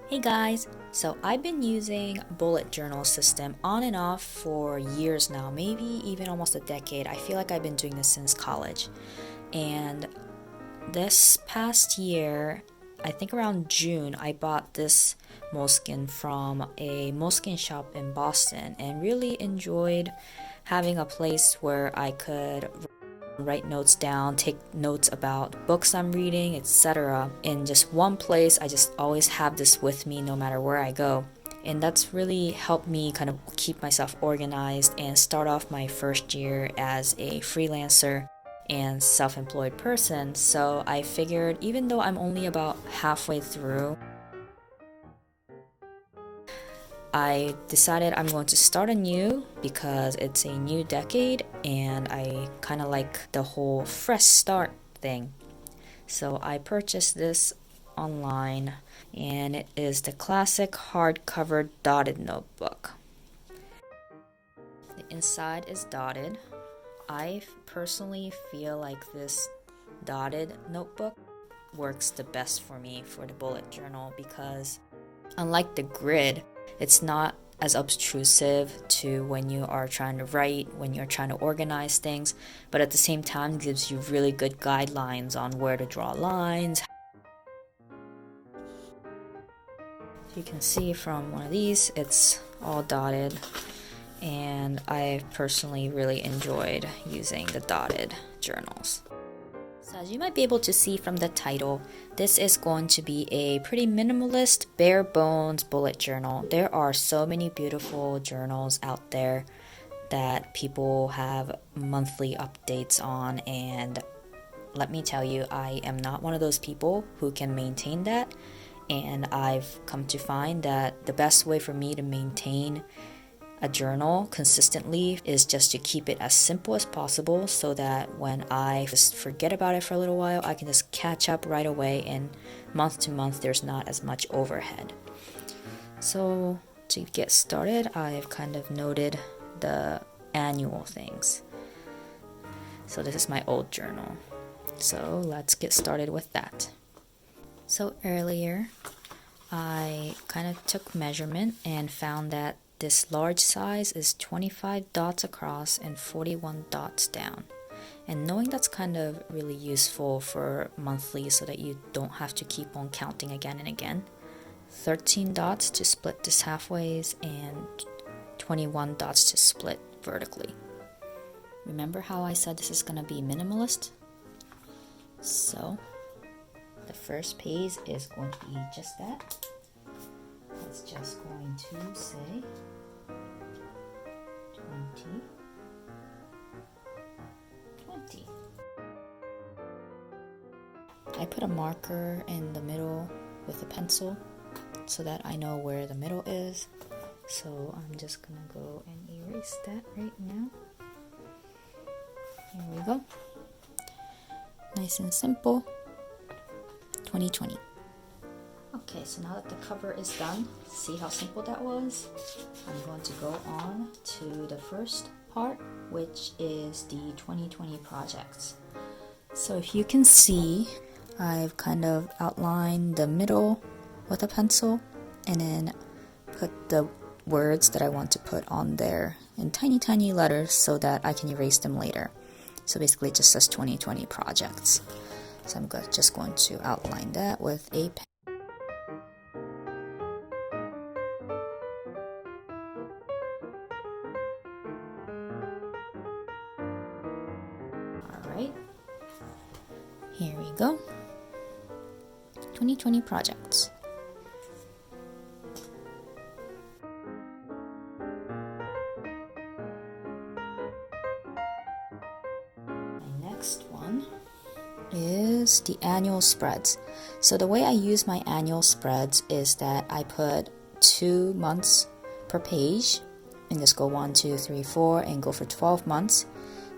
Hey guys, so I've been using bullet journal system on and off for years now, maybe even almost a decade. I feel like I've been doing this since college. And this past year, I think around June, I bought this Moleskine from a Moleskine shop in Boston and really enjoyed having a place where I could write notes down, take notes about books I'm reading, etc. In just one place. I just always have this with me no matter where I go. And that's really helped me kind of keep myself organized and start off my first year as a freelancer and self employed person. So I figured, even though I'm only about halfway through, I decided I'm going to start anew because it's a new decade and I kind of like the whole fresh start thing. So I purchased this online and it is the classic hardcover dotted notebook. The inside is dotted. I personally feel like this dotted notebook works the best for me for the bullet journal because unlike the grid, it's not as obtrusive to when you are trying to write, when you're trying to organize things, but at the same time gives you really good guidelines on where to draw lines. You can see from one of these, it's all dotted, and I personally really enjoyed using the dotted journals. So as you might be able to see from the title, this is going to be a pretty minimalist, bare bones bullet journal. There are so many beautiful journals out there that people have monthly updates on, and let me tell you, I am not one of those people who can maintain that, and I've come to find that the best way for me to maintain a journal consistently is just to keep it as simple as possible so that when I just forget about it for a little while, I can just catch up right away, and month to month there's not as much overhead. So to get started, I've kind of noted the annual things. So this is my old journal. So let's get started with that. So earlier, I kind of took measurement and found that this large size is 25 dots across and 41 dots down. And knowing that's kind of really useful for monthly so that you don't have to keep on counting again and again. 13 dots to split this halfways and 21 dots to split vertically. Remember how I said this is going to be minimalist? So the first page is going to be just that. It's just going to say 20. I put a marker in the middle with a pencil so that I know where the middle is. So I'm just gonna go and erase that right now. Here we go. Nice and simple. 2020. Okay, so now that the cover is done, see how simple that was? I'm going to go on to the first part, which is the 2020 projects. So if you can see, I've kind of outlined the middle with a pencil and then put the words that I want to put on there in tiny, tiny letters so that I can erase them later. So basically it just says 2020 projects. So I'm just going to outline that with a pen. Alright, here we go. 2020 projects. My next one is the annual spreads. So the way I use my annual spreads is that I put 2 months per page and just go 1, 2, 3, 4 and go for 12 months.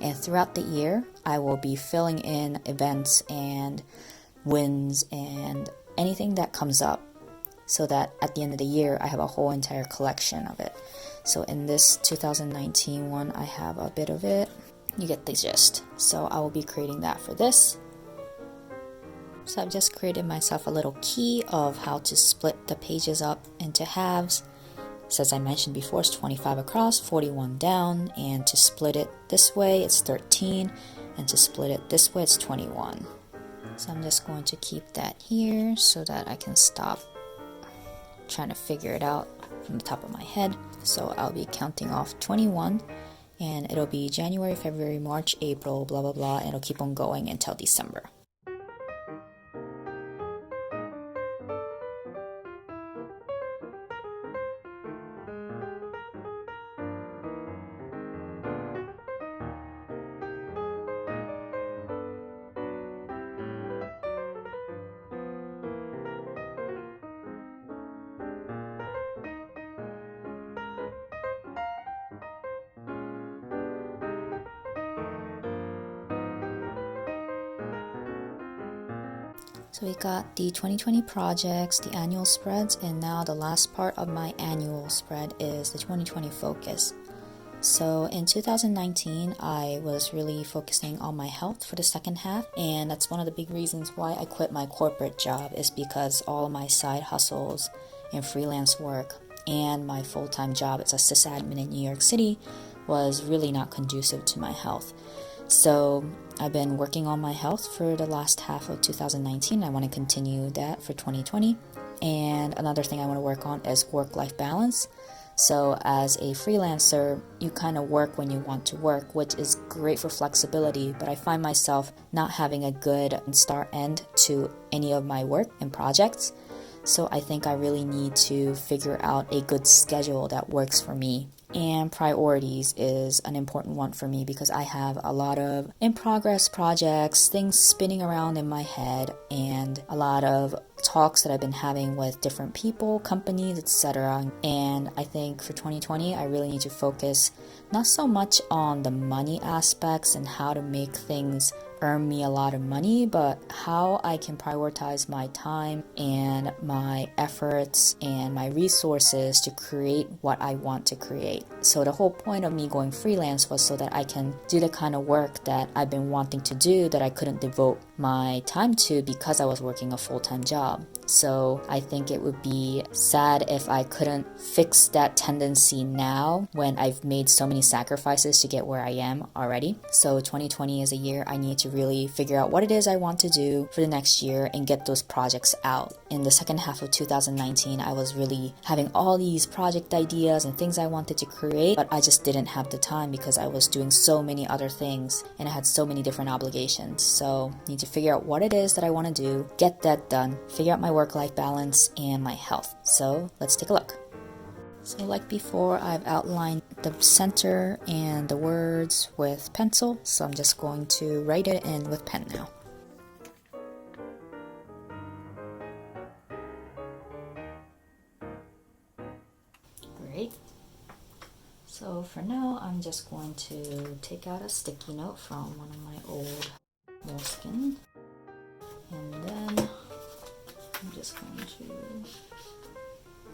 And throughout the year, I will be filling in events and wins and anything that comes up so that at the end of the year, I have a whole entire collection of it. So in this 2019 one, I have a bit of it. You get the gist. So I will be creating that for this. So I've just created myself a little key of how to split the pages up into halves. So as I mentioned before, it's 25 across, 41 down, and to split it this way, it's 13, and to split it this way, it's 21. So I'm just going to keep that here so that I can stop trying to figure it out from the top of my head. So I'll be counting off 21, and it'll be January, February, March, April, blah, blah, blah, and it'll keep on going until December. So we got the 2020 projects, the annual spreads, and now the last part of my annual spread is the 2020 focus. So in 2019, I was really focusing on my health for the second half, and that's one of the big reasons why I quit my corporate job, is because all of my side hustles and freelance work and my full-time job as a sysadmin in New York City was really not conducive to my health. So I've been working on my health for the last half of 2019. I want to continue that for 2020. And another thing I want to work on is work-life balance. So as a freelancer, you kind of work when you want to work, which is great for flexibility, but I find myself not having a good start-end to any of my work and projects. So I think I really need to figure out a good schedule that works for me. And priorities is an important one for me because I have a lot of in-progress projects, things spinning around in my head, and a lot of talks that I've been having with different people, companies, etc. And I think for 2020, I really need to focus not so much on the money aspects and how to make things earn me a lot of money, but how I can prioritize my time and my efforts and my resources to create what I want to create. So the whole point of me going freelance was so that I can do the kind of work that I've been wanting to do that I couldn't devote my time to because I was working a full-time job. So I think it would be sad if I couldn't fix that tendency now when I've made so many sacrifices to get where I am already. So 2020 is a year I need to really figure out what it is I want to do for the next year and get those projects out. In the second half of 2019, I was really having all these project ideas and things I wanted to create, but I just didn't have the time because I was doing so many other things and I had so many different obligations. So I need to figure out what it is that I want to do, get that done, figure out my work-life balance and my health. So let's take a look. So like before, I've outlined the center and the words with pencil, so I'm just going to write it in with pen now. Great. So for now, I'm just going to take out a sticky note from one of my old Moleskine, and then I'm just going to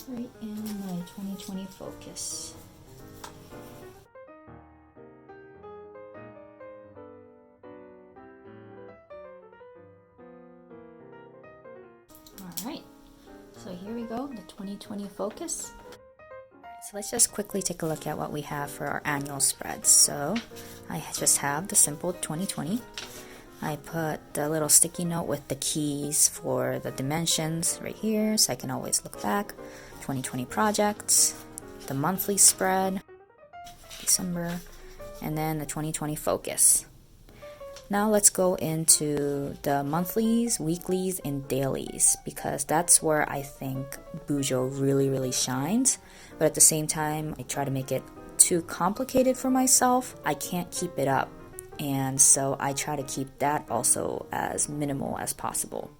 write in my 2020 focus. Alright, so here we go, the 2020 focus. So let's just quickly take a look at what we have for our annual spreads. So I just have the simple 2020. I put the little sticky note with the keys for the dimensions right here, so I can always look back. 2020 projects, the monthly spread, December, and then the 2020 focus. Now let's go into the monthlies, weeklies, and dailies, because that's where I think BuJo really shines. But at the same time, I try to make it too complicated for myself. I can't keep it up. And so I try to keep that also as minimal as possible.